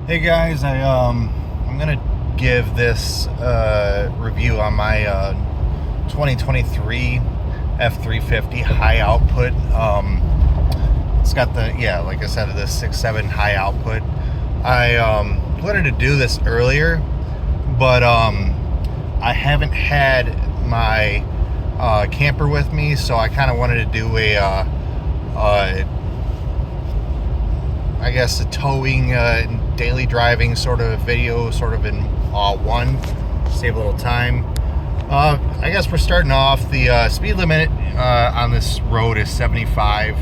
Hey guys, I'm gonna give this review on my 2023 F350 high output. It's got the like I said, the 6.7 high output. I wanted to do this earlier, but I haven't had my camper with me, so I kind of wanted to do I guess a towing, daily driving sort of video, sort of in one, save a little time. I guess we're starting off. The speed limit on this road is 75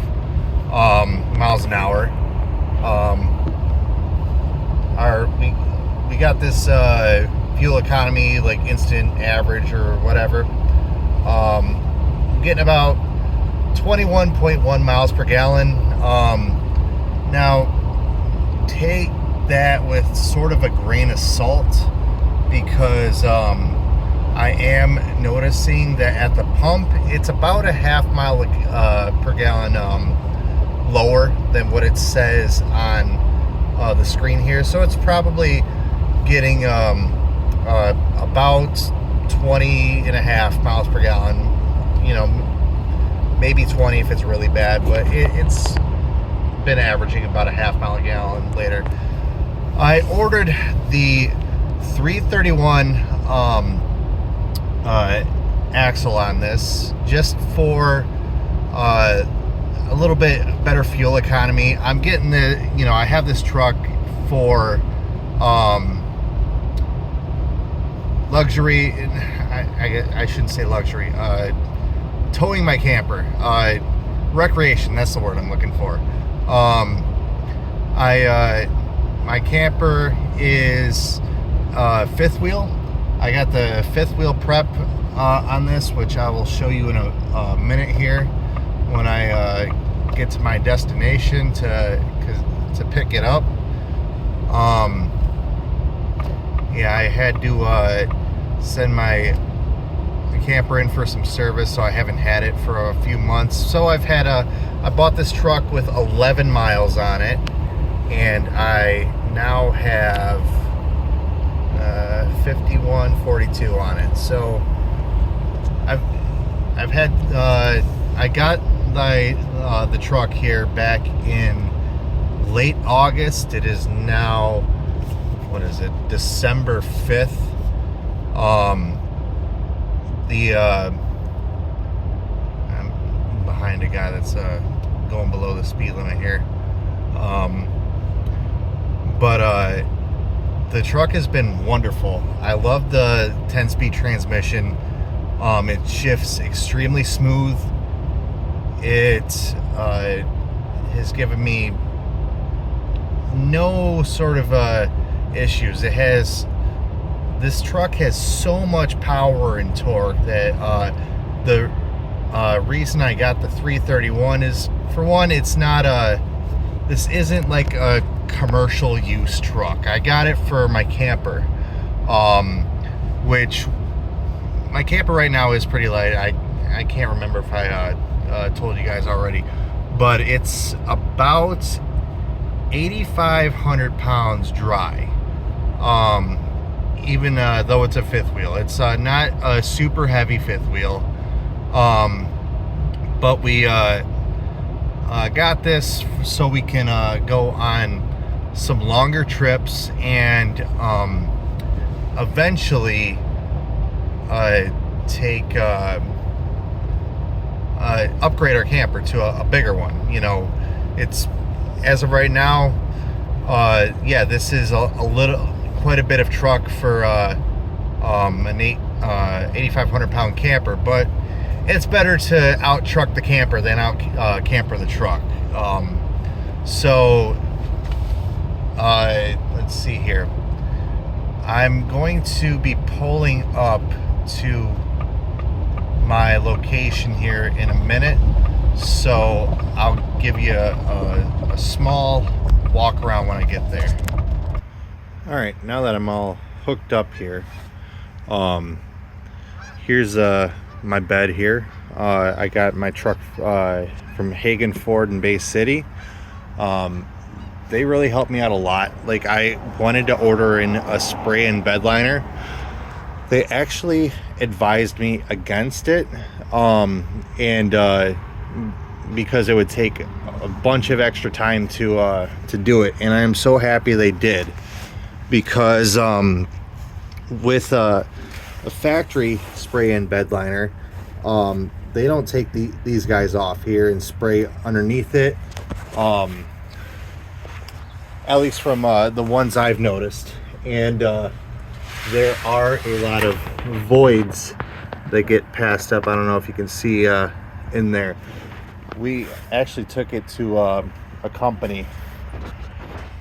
miles an hour. We got this fuel economy, like instant average or whatever. Getting about 21.1 miles per gallon. Now, take that with sort of a grain of salt, because I am noticing that at the pump it's about a half mile per gallon lower than what it says on the screen here. So it's probably getting about 20 and a half miles per gallon, maybe 20 if it's really bad, but it's been averaging about a half mile a gallon later. I ordered the 331 axle on this just for a little bit better fuel economy. I'm getting the, I have this truck for luxury. I shouldn't say luxury. Towing my camper. Recreation, that's the word I'm looking for. My camper is fifth wheel. I got the fifth wheel prep on this, which I will show you in a minute here when I get to my destination to pick it up. I had to send my camper in for some service, so I haven't had it for a few months. So I bought this truck with 11 miles on it, and I now have 5142 on it. So I got the truck here back in late August. It is now, what is it, December 5th. I'm behind a guy that's going below the speed limit here. But the truck has been wonderful. I love the 10-speed transmission. It shifts extremely smooth. It has given me no sort of issues. This truck has so much power and torque that the reason I got the 331 is, for one, this isn't like a commercial use truck. I got it for my camper, which my camper right now is pretty light. I can't remember if I told you guys already, but it's about 8,500 pounds dry. Even though it's a fifth wheel, it's not a super heavy fifth wheel. But we got this so we can go on some longer trips and eventually upgrade our camper to a bigger one. It's, as of right now, this is quite a bit of truck for an 8,500 pound camper, but it's better to out truck the camper than out camper the truck. Let's see here. I'm going to be pulling up to my location here in a minute, so I'll give you a small walk around when I get there. All right, now that I'm all hooked up here, here's my bed here. I got my truck from Hagen Ford in Bay City. they really helped me out a lot. Like, I wanted to order in a spray and bed liner. They actually advised me against it, and because it would take a bunch of extra time to do it, and I'm so happy they did, because with a factory spray and bed liner, they don't take these guys off here and spray underneath it, at least from the ones I've noticed. And there are a lot of voids that get passed up. I don't know if you can see in there. We actually took it to a company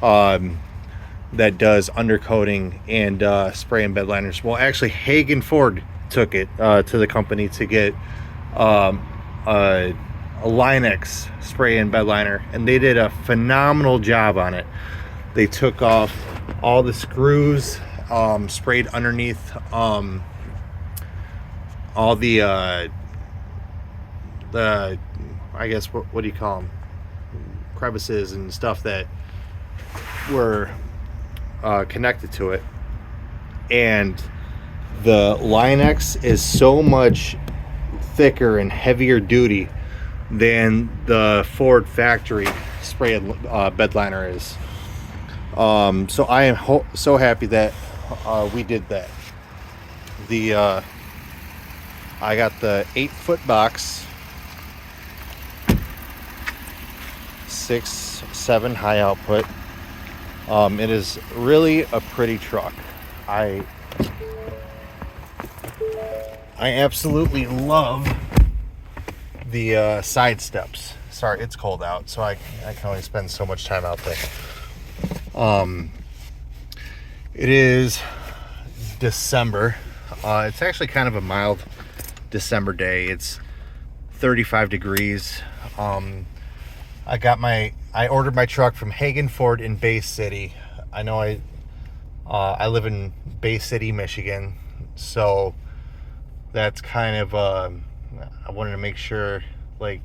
that does undercoating and spray and bed liners. Well, actually, Hagen Ford took it to the company to get a Line-X spray and bed liner, and they did a phenomenal job on it. They took off all the screws, sprayed underneath all the I guess what do you call them, crevices and stuff that were connected to it. And the Line-X is so much thicker and heavier duty than the Ford factory spray bed liner is. So I am so happy that we did that. I got the 8-foot box, 6-7 high output. It is really a pretty truck. I absolutely love the side steps. Sorry, it's cold out, so I can only spend so much time out there. It is December. It's actually kind of a mild December day. It's 35 degrees. I ordered my truck from Hagen Ford in Bay City. I know I live in Bay City, Michigan, so that's kind of I wanted to make sure like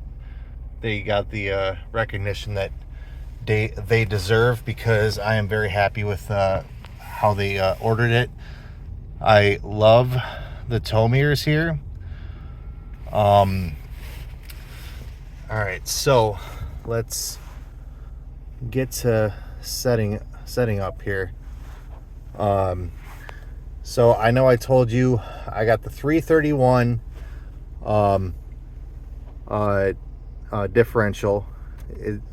they got the recognition that they deserve, because I am very happy with how they ordered it. I love the tow mirrors here. All right, so let's get to setting up here. So I know I told you I got the 331 differential.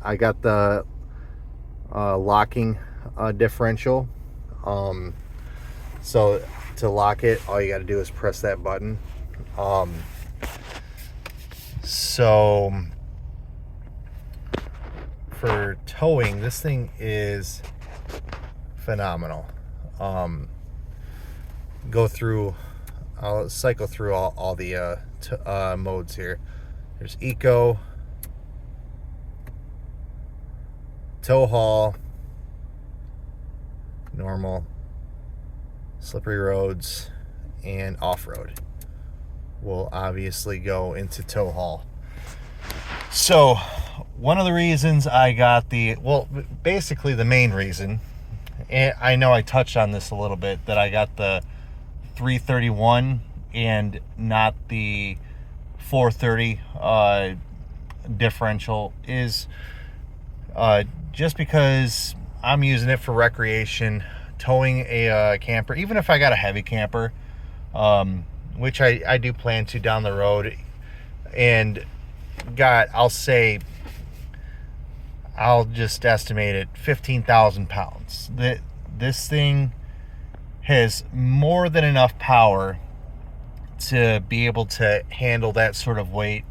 I got the locking differential. So to lock it, all you got to do is press that button. So for towing, this thing is phenomenal. I'll cycle through all the modes here. There's eco, tow haul, normal, slippery roads, and off-road. We'll obviously go into tow haul. So one of the reasons I got basically the main reason, and I know I touched on this a little bit, that I got the 331 and not the 430 differential is just because I'm using it for recreation, towing a camper, even if I got a heavy camper, which I do plan to down the road, and I'll just estimate it 15,000 pounds. This thing has more than enough power to be able to handle that sort of weight,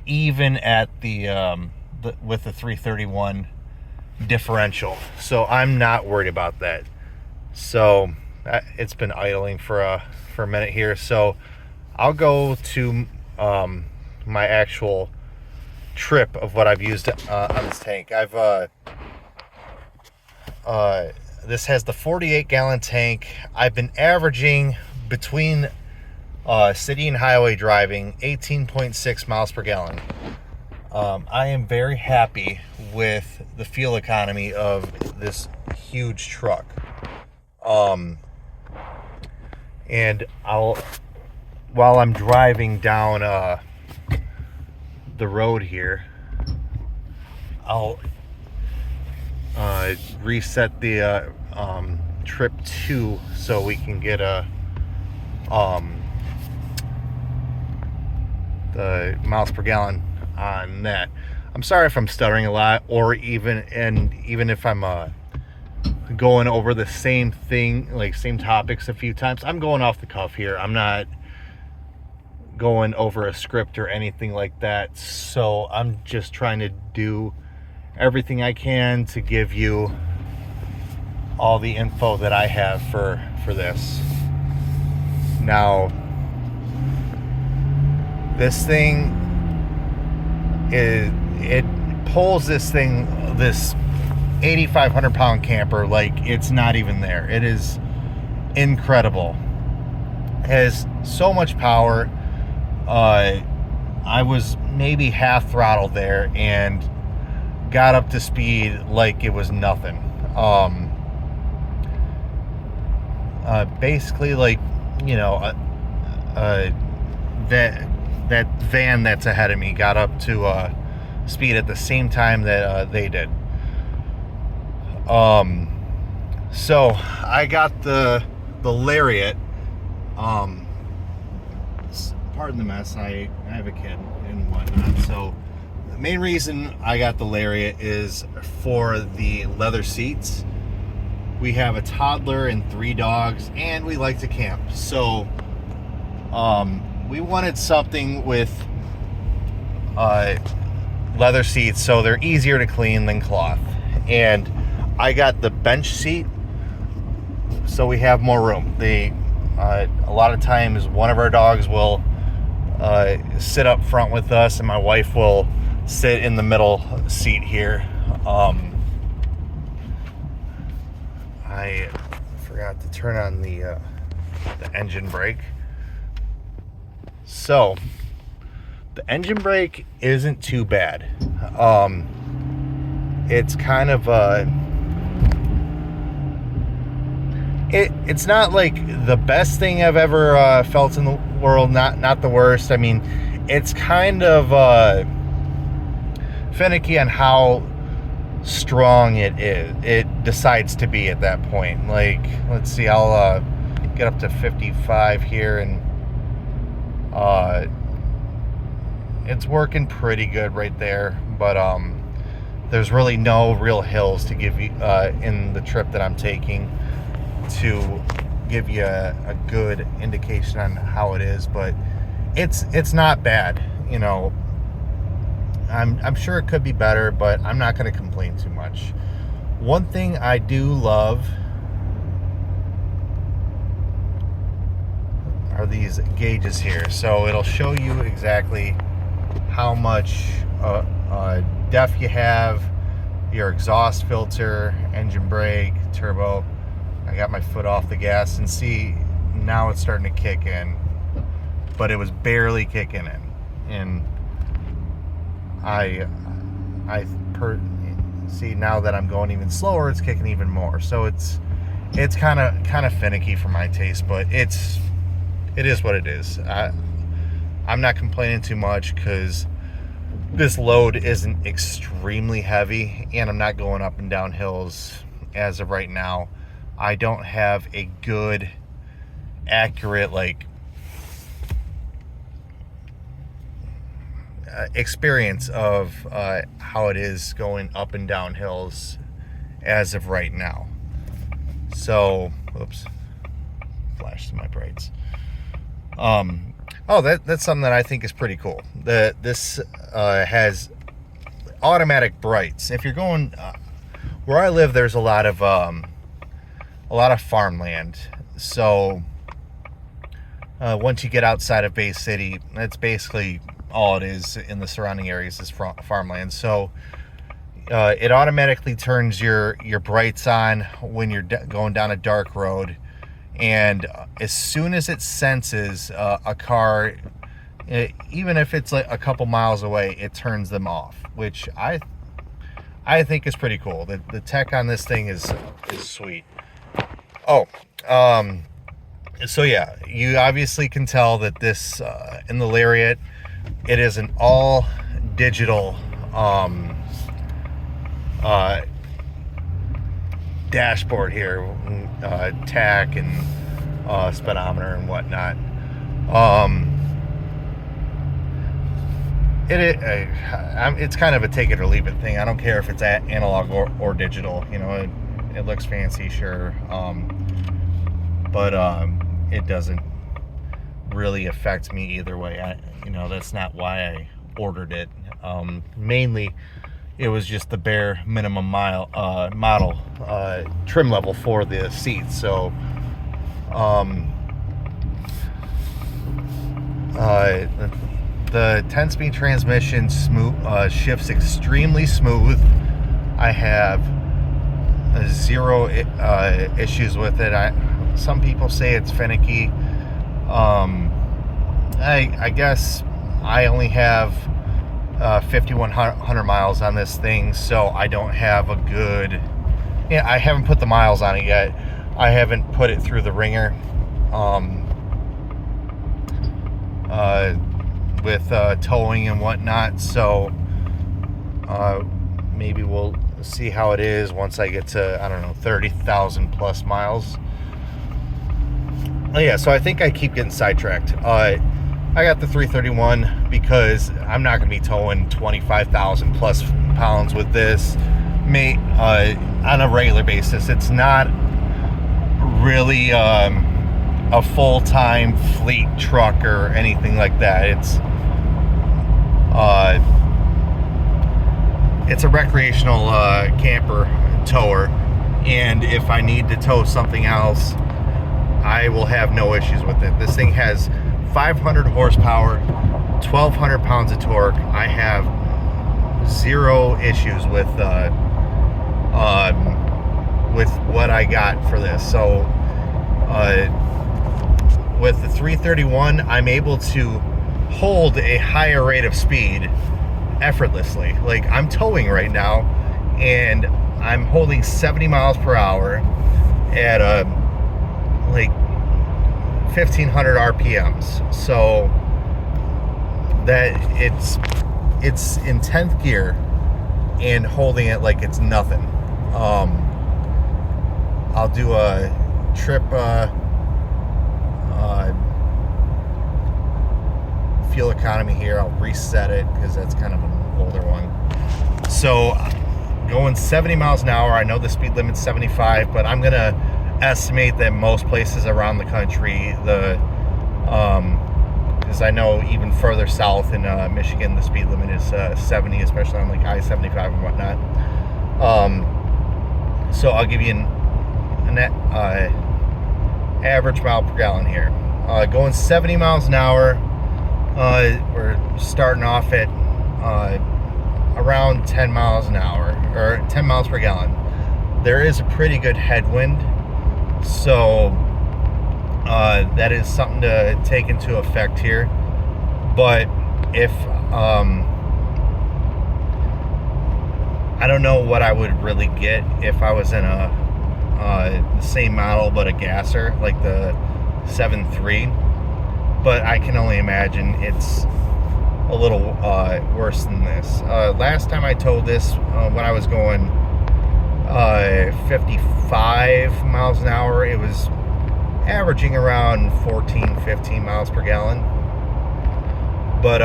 even at with the 331 differential. So I'm not worried about that. So it's been idling for a minute here. So I'll go to my actual trip of what I've used on this tank. This has the 48-gallon tank. I've been averaging between city and highway driving 18.6 miles per gallon. I am very happy with the fuel economy of this huge truck. And while I'm driving down the road here, I'll reset the trip 2 so we can get the miles per gallon on that. I'm sorry if I'm stuttering a lot, or even if I'm going over the same thing, like same topics a few times. I'm going off the cuff here. I'm not going over a script or anything like that. So I'm just trying to do everything I can to give you all the info that I have for this. Now, this thing it pulls this 8,500 pound camper like it's not even there. It is incredible. It has so much power. I was maybe half throttle there and got up to speed like it was nothing. Basically, like, you know, that van that's ahead of me got up to speed at the same time that they did. So I got the Lariat. Pardon the mess. I have a kid and whatnot. So the main reason I got the Lariat is for the leather seats. We have a toddler and 3 dogs, and we like to camp. So we wanted something with leather seats so they're easier to clean than cloth. And I got the bench seat so we have more room. A lot of times one of our dogs will sit up front with us, and my wife will sit in the middle seat here. I forgot to turn on the engine brake. So the engine brake isn't too bad. It's kind of it's not like the best thing I've ever felt in the world, not the worst. I mean, it's kind of finicky on how strong it decides to be at that point. Like, let's see, I'll get up to 55 here, and it's working pretty good right there. But there's really no real hills to give you in the trip that I'm taking to give you a good indication on how it is. But it's not bad, you know. I'm sure it could be better, but I'm not going to complain too much. One thing I do love are these gauges here. So it'll show you exactly how much DEF you have, your exhaust filter, engine brake, turbo. I got my foot off the gas, and see, now it's starting to kick in, but it was barely kicking in. And I see now that I'm going even slower, it's kicking even more. So it's kind of finicky for my taste, but it is what it is. I'm not complaining too much because this load isn't extremely heavy, and I'm not going up and down hills as of right now. I don't have a good, accurate, like, experience of how it is going up and down hills as of right now. So, oops, flashed to my brights. That's something that I think is pretty cool. This has automatic brights. If you're going where I live, there's a lot of farmland. So once you get outside of Bay City, that's basically all it is in the surrounding areas is farmland. So it automatically turns your brights on when you're going down a dark road, and as soon as it senses a car even if it's like a couple miles away, it turns them off, which I think is pretty cool. The tech on this thing is sweet. Oh, so yeah, you obviously can tell that this in the Lariat, it is an all digital dashboard here, tach and speedometer and whatnot. It's kind of a take it or leave it thing. I don't care if it's analog or digital. You know, it looks fancy, sure, but it doesn't really affect me either way. You know, that's not why I ordered it. Mainly, it was just the bare minimum model trim level for the seats. So, the 10-speed transmission shifts extremely smooth. I have zero issues with it. Some people say it's finicky. I guess I only have 5,100 miles on this thing, so I don't have a good... Yeah, I haven't put the miles on it yet. I haven't put it through the ringer with towing and whatnot, so maybe we'll see how it is once I get to, I don't know, 30,000 plus miles. Oh yeah, so I think I keep getting sidetracked. I got the 331 because I'm not going to be towing 25,000 plus pounds with this on a regular basis. It's not really a full-time fleet truck or anything like that. It's a recreational camper tower, and if I need to tow something else, I will have no issues with it. This thing has 500 horsepower, 1,200 pounds of torque. I have zero issues with what I got for this. So with the 331, I'm able to hold a higher rate of speed effortlessly. Like, I'm towing right now, and I'm holding 70 miles per hour at like 1,500 RPMs. So that it's in 10th gear and holding it like it's nothing. I'll do a trip fuel economy here. I'll reset it because that's kind of an older one. So going 70 miles an hour. I know the speed limit's 75, but I'm gonna estimate that most places around the country, because I know even further south in Michigan, the speed limit is 70, especially on like I-75 and whatnot. So I'll give you an average mile per gallon here. Going 70 miles an hour, we're starting off at around 10 miles an hour, or 10 miles per gallon. There is a pretty good headwind, so that is something to take into effect here. But if I don't know what I would really get if I was in the same model but a gasser, like the 7.3, but I can only imagine it's a little worse than this. Last time I towed this, when I was going 55 miles an hour, it was averaging around 14-15 miles per gallon, but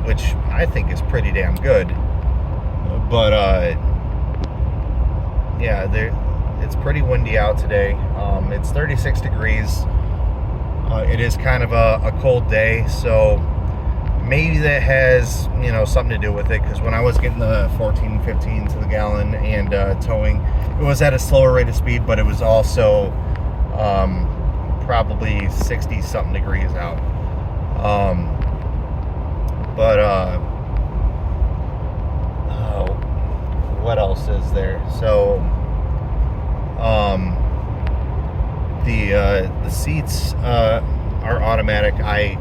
which I think is pretty damn good. But yeah, it's pretty windy out today. It's 36 degrees. It is kind of a cold day, so maybe that has, you know, something to do with it, because when I was getting the 14-15 to the gallon and towing, it was at a slower rate of speed, but it was also probably 60 something degrees out. What else is there? So the seats our automatic. I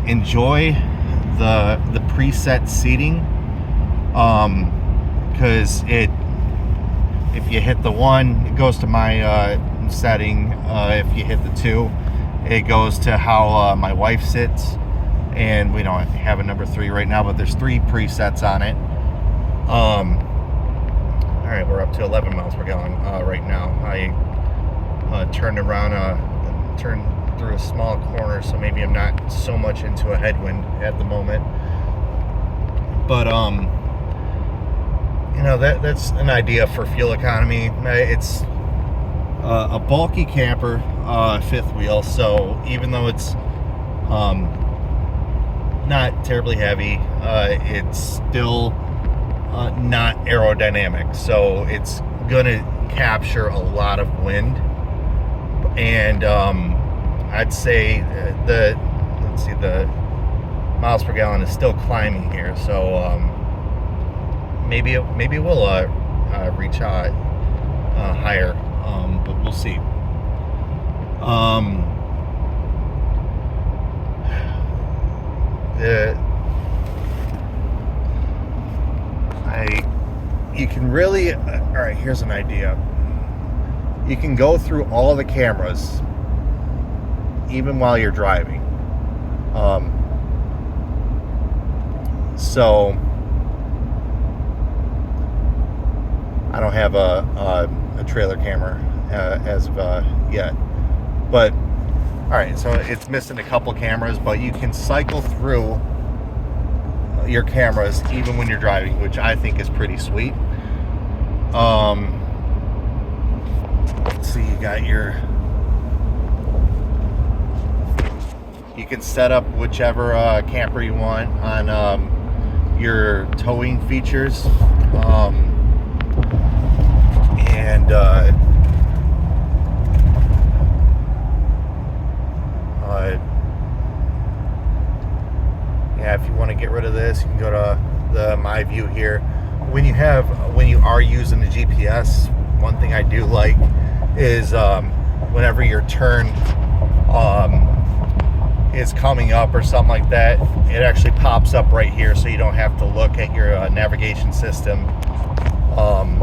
enjoy the preset seating, because if you hit the 1, it goes to my setting. If you hit the 2, it goes to how my wife sits, and we don't have a number 3 right now, but there's 3 presets on it. All right, we're up to 11 miles per gallon right now. I turned around, turned through a small corner, so maybe I'm not so much into a headwind at the moment. But you know, that's an idea for fuel economy. It's a bulky camper, 5th wheel, so even though it's not terribly heavy, it's still not aerodynamic, so it's gonna capture a lot of wind. And I'd say the miles per gallon is still climbing here, so maybe it will reach out higher, but we'll see. You can really, all right, here's an idea. You can go through all the cameras even while you're driving. So I don't have a trailer camera as of yet, but all right, so it's missing a couple cameras, but you can cycle through your cameras even when you're driving, which I think is pretty sweet. Let's see, you got you can set up whichever camper you want on your towing features, and yeah, if you want to get rid of this, you can go to the My View here. When you are using the GPS, one thing I do like is whenever your turn is coming up or something like that, it actually pops up right here, so you don't have to look at your navigation system on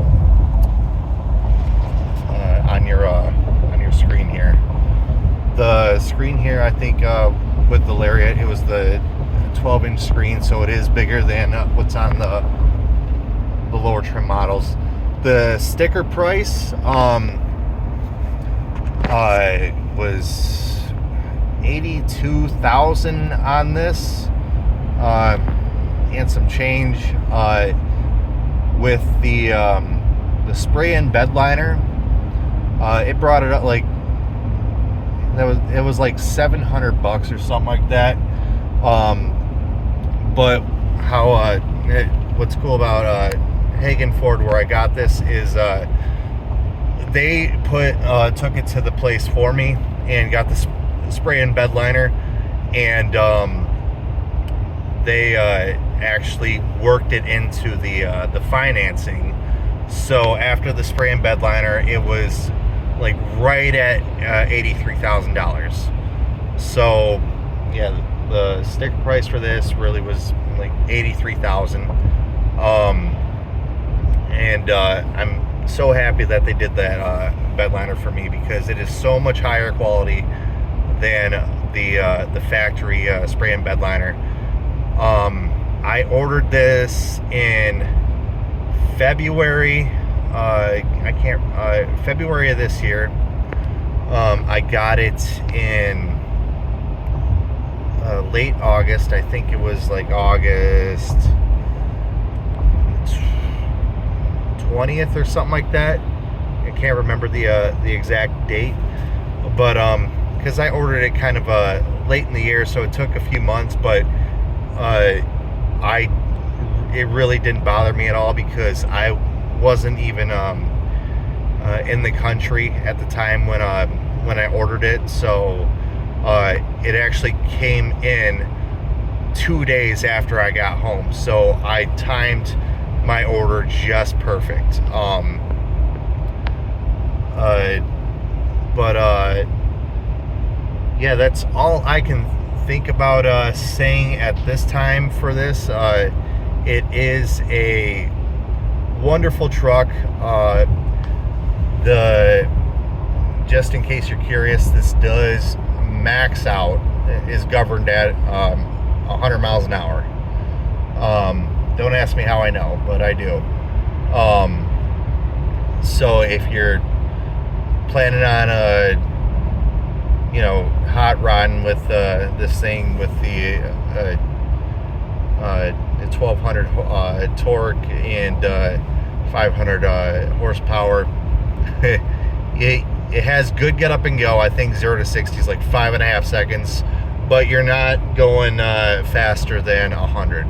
your screen here. The screen here, I think with the Lariat, it was the 12-inch screen, so it is bigger than what's on the lower trim models. The sticker price was $82,000 on this, and some change. With the spray and bed liner, it brought it up like it was like $700 or something like that. But how what's cool about Hagen Ford, where I got this, is they took it to the place for me and got the spray and bed liner, and they actually worked it into the financing. So after the spray and bed liner, it was like right at $83,000. So yeah, the sticker price for this really was like $83,000. And I'm so happy that they did that bed liner for me, because it is so much higher quality than the factory spray and bed liner. I ordered this in February. February of this year. I got it in late August. I think it was like August 20th or something like that. I can't remember the exact date, but because I ordered it kind of late in the year, so it took a few months, but it really didn't bother me at all, because I wasn't even in the country at the time when I ordered it. So it actually came in 2 days after I got home, so I timed my order just perfect. yeah, that's all I can think about saying at this time for this. It is a wonderful truck. Just in case you're curious, this does max out, is governed at 100 miles an hour. Don't ask me how I know, but I do. So if you're planning on hot rodding with this thing with the 1200 torque and 500 horsepower, it has good get up and go. I think 0 to 60 is like 5.5 seconds, but you're not going faster than 100.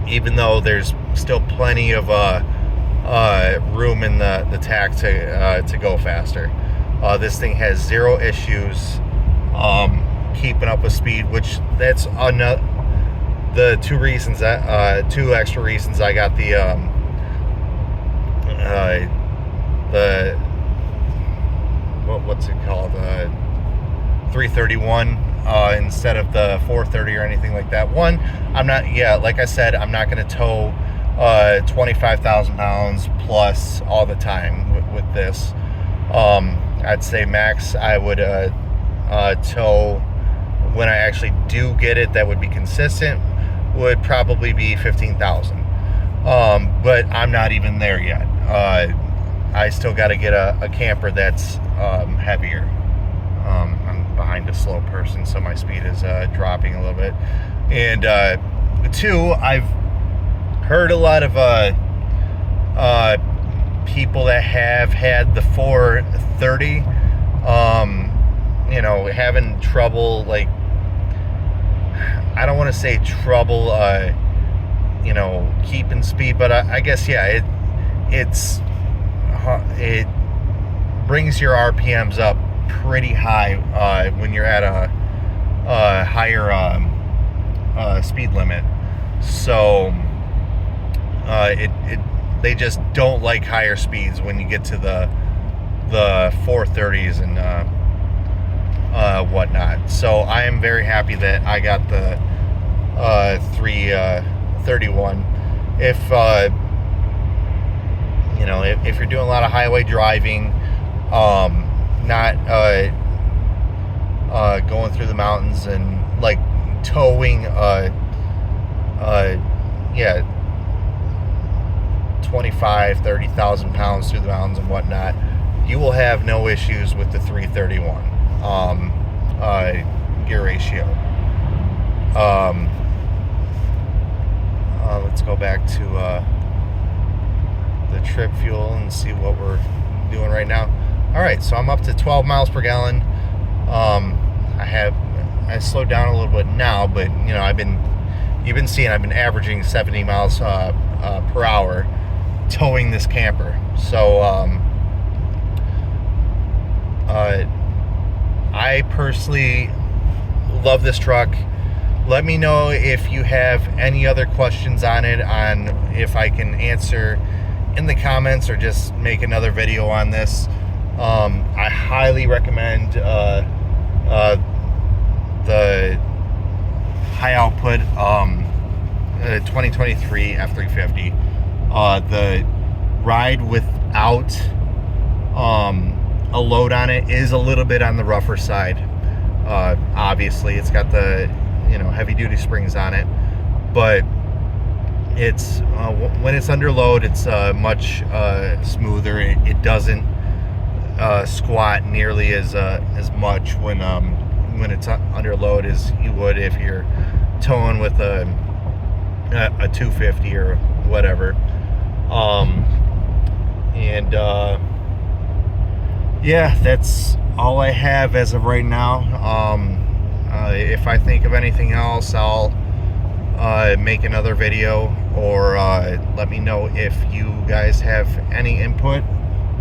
Even though there's still plenty of room in the tack to go faster. This thing has zero issues keeping up with speed, which that's the two extra reasons I got the what's it called, 331 instead of the 430 or anything like that. One, like I said, I'm not going to tow 25,000 pounds plus all the time with this. I'd say max I would tow, when I actually do get it that would be consistent, would probably be 15,000. But I'm not even there yet. I still got to get a camper that's heavier. I'm behind a slow person, so my speed is dropping a little bit. And two, I've heard a lot of people that have had the 430, having trouble, like, I don't want to say trouble, keeping speed, but I guess, yeah, it brings your RPMs up pretty high when you're at a higher speed limit. So they just don't like higher speeds when you get to the 430s and whatnot. So I am very happy that I got the 331. If you're doing a lot of highway driving, not going through the mountains and like towing 25,000-30,000 pounds through the mountains and whatnot, you will have no issues with the 331 gear ratio. Let's go back to the trip fuel and see what we're doing right now. All right, so I'm up to 12 miles per gallon. I slowed down a little bit now, but you've been seeing I've been averaging 70 miles per hour towing this camper. So I personally love this truck. Let me know if you have any other questions on it, on if I can answer in the comments or just make another video on this. I highly recommend the high output 2023 F350. The ride without a load on it is a little bit on the rougher side. Obviously, it's got the heavy duty springs on it, but it's when it's under load, it's much smoother. It doesn't squat nearly as much when it's under load as you would if you're towing with a 250 or whatever. Yeah, that's all I have as of right now. If I think of anything else, I'll make another video, or let me know if you guys have any input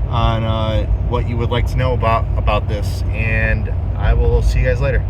on what you would like to know about this, and I will see you guys later.